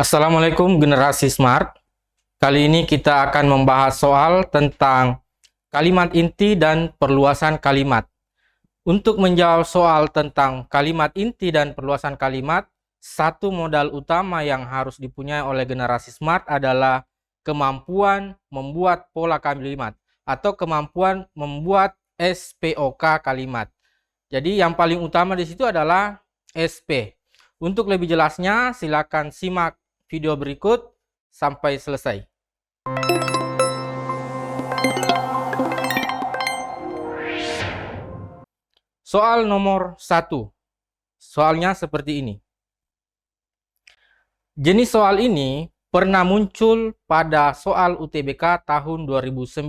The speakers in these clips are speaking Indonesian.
Assalamualaikum generasi smart. Kali ini kita akan membahas soal tentang kalimat inti dan perluasan kalimat. Untuk menjawab soal tentang kalimat inti dan perluasan kalimat, satu modal utama yang harus dipunyai oleh generasi smart adalah kemampuan membuat pola kalimat atau kemampuan membuat SPOK kalimat. Jadi yang paling utama di situ adalah SP. Untuk lebih jelasnya, silakan simak video berikut sampai selesai. Soal nomor 1. Soalnya seperti ini. Jenis soal ini pernah muncul pada soal UTBK tahun 2019.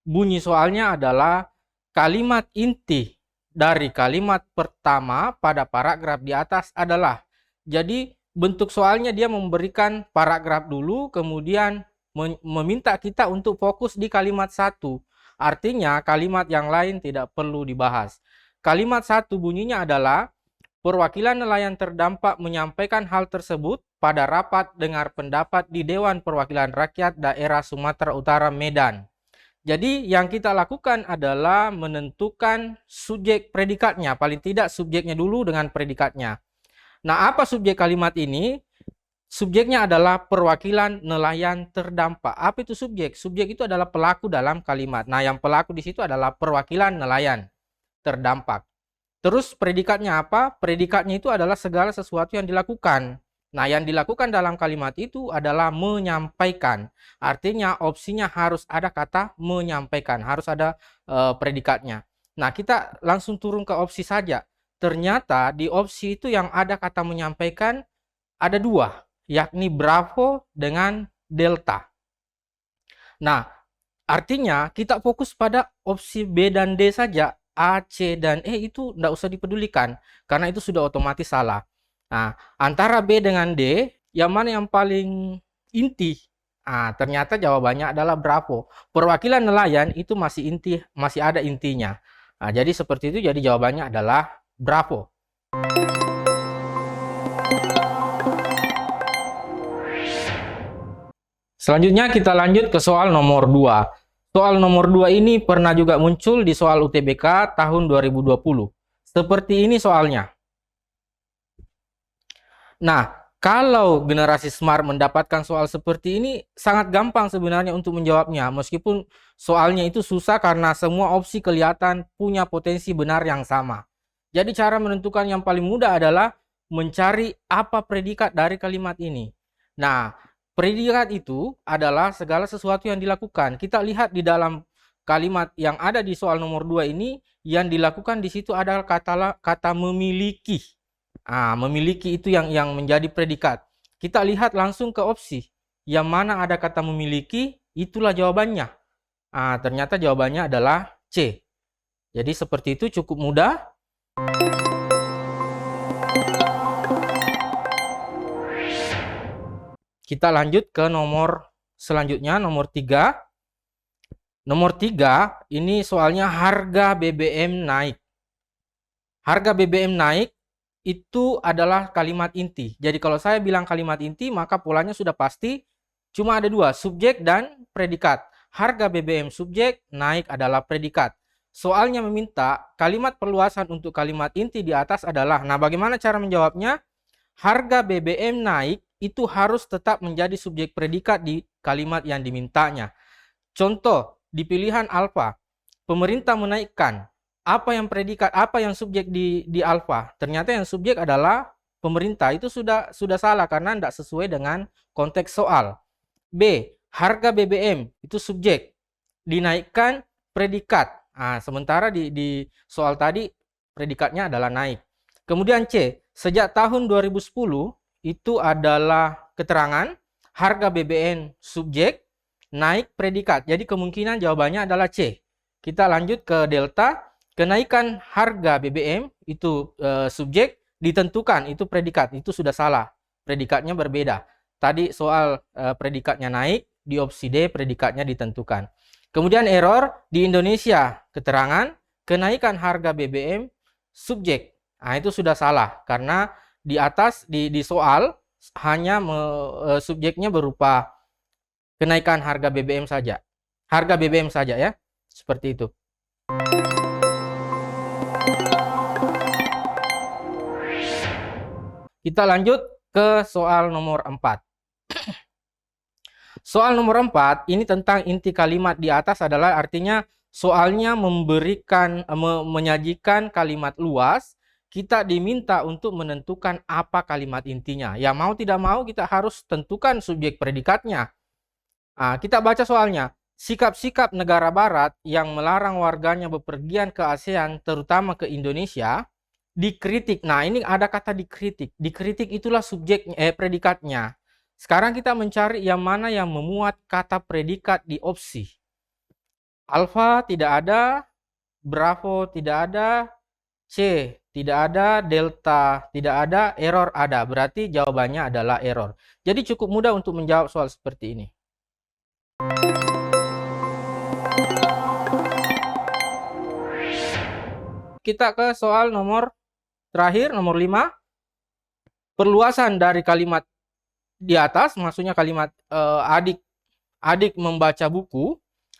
Bunyi soalnya adalah kalimat inti dari kalimat pertama pada paragraf di atas adalah. Jadi bentuk soalnya dia memberikan paragraf dulu, kemudian meminta kita untuk fokus di kalimat satu. Artinya kalimat yang lain tidak perlu dibahas. Kalimat satu bunyinya adalah perwakilan nelayan terdampak menyampaikan hal tersebut pada rapat dengar pendapat di Dewan Perwakilan Rakyat Daerah Sumatera Utara Medan. Jadi yang kita lakukan adalah menentukan subjek predikatnya, paling tidak subjeknya dulu dengan predikatnya. Nah, apa subjek kalimat ini? Subjeknya adalah perwakilan nelayan terdampak. Apa itu subjek? Subjek itu adalah pelaku dalam kalimat. Nah, yang pelaku di situ adalah perwakilan nelayan terdampak. Terus predikatnya apa? Predikatnya itu adalah segala sesuatu yang dilakukan. Nah, yang dilakukan dalam kalimat itu adalah menyampaikan. Artinya opsinya harus ada kata menyampaikan, harus ada predikatnya. Nah, kita langsung turun ke opsi saja. Ternyata di opsi itu yang ada kata menyampaikan ada dua, yakni Bravo dengan Delta. Nah, artinya kita fokus pada opsi B dan D saja. A, C, dan E itu tidak usah dipedulikan, karena itu sudah otomatis salah. Nah, antara B dengan D, yang mana yang paling inti? Nah, ternyata jawabannya adalah Bravo. Perwakilan nelayan itu masih inti, masih ada intinya. Nah, jadi seperti itu, jadi jawabannya adalah Bravo. Selanjutnya kita lanjut ke soal nomor 2. Soal nomor 2 ini pernah juga muncul di soal UTBK tahun 2020. Seperti ini soalnya. Nah, kalau generasi smart mendapatkan soal seperti ini, sangat gampang sebenarnya untuk menjawabnya. Meskipun soalnya itu susah karena semua opsi kelihatan punya potensi benar yang sama. Jadi cara menentukan yang paling mudah adalah mencari apa predikat dari kalimat ini. Nah, predikat itu adalah segala sesuatu yang dilakukan. Kita lihat di dalam kalimat yang ada di soal nomor 2 ini, yang dilakukan di situ adalah kata memiliki. Memiliki itu yang menjadi predikat. Kita lihat langsung ke opsi. Yang mana ada kata memiliki, itulah jawabannya. Ternyata jawabannya adalah C. Jadi seperti itu, cukup mudah. Kita lanjut ke nomor selanjutnya, nomor 3. Nomor 3, ini soalnya harga BBM naik. Harga BBM naik itu adalah kalimat inti. Jadi kalau saya bilang kalimat inti, maka polanya sudah pasti cuma ada dua, subjek dan predikat. Harga BBM subjek, naik adalah predikat. Soalnya meminta kalimat perluasan untuk kalimat inti di atas adalah, nah bagaimana cara menjawabnya? Harga BBM naik itu harus tetap menjadi subjek predikat di kalimat yang dimintanya. Contoh, di pilihan alfa, pemerintah menaikkan. Apa yang predikat, apa yang subjek di alfa? Ternyata yang subjek adalah pemerintah. Itu sudah salah karena tidak sesuai dengan konteks soal. B, harga BBM itu subjek. Dinaikkan predikat. Sementara di soal tadi predikatnya adalah naik. Kemudian C, sejak tahun 2010 itu adalah keterangan harga BBM subjek, naik predikat. Jadi kemungkinan jawabannya adalah C. Kita lanjut ke delta. Kenaikan harga BBM itu subjek, ditentukan itu predikat. Itu sudah salah. Predikatnya berbeda. Tadi soal predikatnya naik, di opsi D predikatnya ditentukan. Kemudian error di Indonesia, keterangan kenaikan harga BBM subjek. Itu sudah salah karena di atas di soal hanya subjeknya berupa kenaikan harga BBM saja. Harga BBM saja ya. Seperti itu. Kita lanjut ke soal nomor 4. Soal nomor 4 ini tentang inti kalimat di atas adalah artinya soalnya menyajikan kalimat luas. Kita diminta untuk menentukan apa kalimat intinya. Ya mau tidak mau kita harus tentukan subjek predikatnya. Nah, kita baca soalnya. Sikap-sikap negara barat yang melarang warganya bepergian ke ASEAN, terutama ke Indonesia, dikritik. Nah, ini ada kata dikritik. Dikritik itulah subjek predikatnya. Sekarang kita mencari yang mana yang memuat kata predikat di opsi. Alfa tidak ada, Bravo tidak ada, C tidak ada, Delta tidak ada, error ada. Berarti jawabannya adalah error. Jadi cukup mudah untuk menjawab soal seperti ini. Kita ke soal nomor terakhir, nomor 5. Perluasan dari kalimat di atas, maksudnya kalimat adik membaca buku.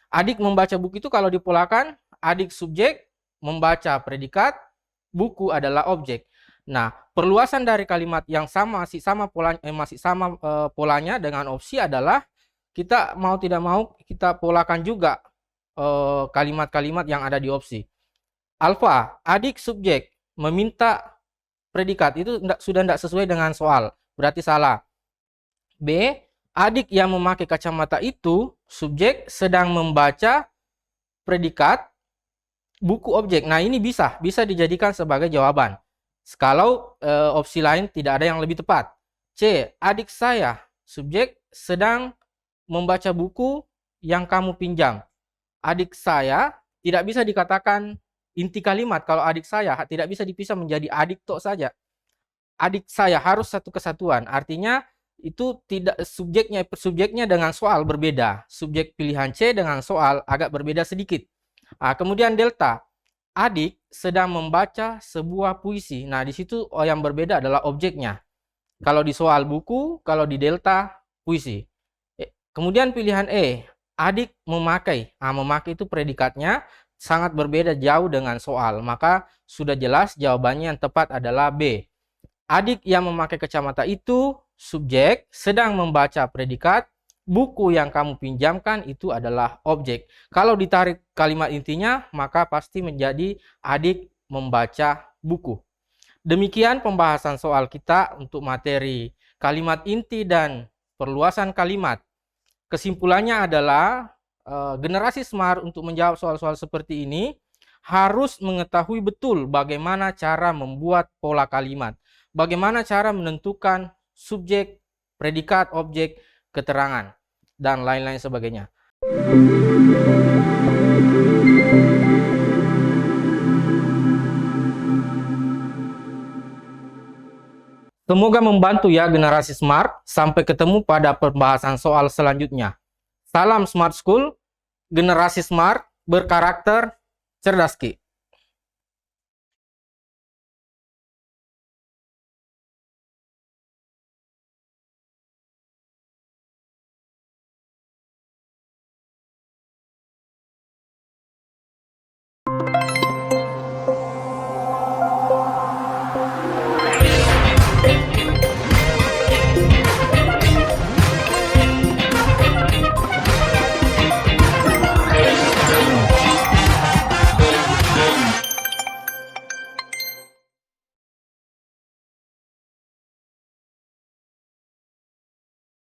Adik membaca buku itu kalau dipolakan, adik subjek, membaca predikat, buku adalah objek. Nah, perluasan dari kalimat yang masih sama polanya dengan opsi adalah kita mau tidak mau kita polakan juga kalimat-kalimat yang ada di opsi. Alfa, adik subjek meminta predikat, itu sudah tidak sesuai dengan soal, berarti salah. B, adik yang memakai kacamata itu subjek sedang membaca predikat, buku objek. Nah, ini bisa dijadikan sebagai jawaban. Kalau opsi lain tidak ada yang lebih tepat. C, adik saya subjek sedang membaca buku yang kamu pinjam. Adik saya tidak bisa dikatakan inti kalimat. Kalau adik saya tidak bisa dipisah menjadi adik tok saja. Adik saya harus satu kesatuan. Artinya itu tidak subjeknya dengan soal berbeda. Subjek pilihan C dengan soal agak berbeda sedikit. Nah, kemudian delta, adik sedang membaca sebuah puisi. Nah, di situ yang berbeda adalah objeknya. Kalau di soal buku, kalau di delta puisi. Kemudian pilihan E, adik memakai. Nah, memakai itu predikatnya sangat berbeda jauh dengan soal. Maka sudah jelas jawabannya yang tepat adalah B. Adik yang memakai kacamata itu subjek sedang membaca predikat. Buku yang kamu pinjamkan itu adalah objek. Kalau ditarik kalimat intinya, maka pasti menjadi adik membaca buku. Demikian pembahasan soal kita untuk materi kalimat inti dan perluasan kalimat. Kesimpulannya adalah generasi smart untuk menjawab soal-soal seperti ini harus mengetahui betul bagaimana cara membuat pola kalimat. Bagaimana cara menentukan subjek, predikat, objek, keterangan, dan lain-lain sebagainya. Semoga membantu ya generasi smart. Sampai ketemu pada pembahasan soal selanjutnya. Salam Smart School, generasi smart, berkarakter, cerdas Ki.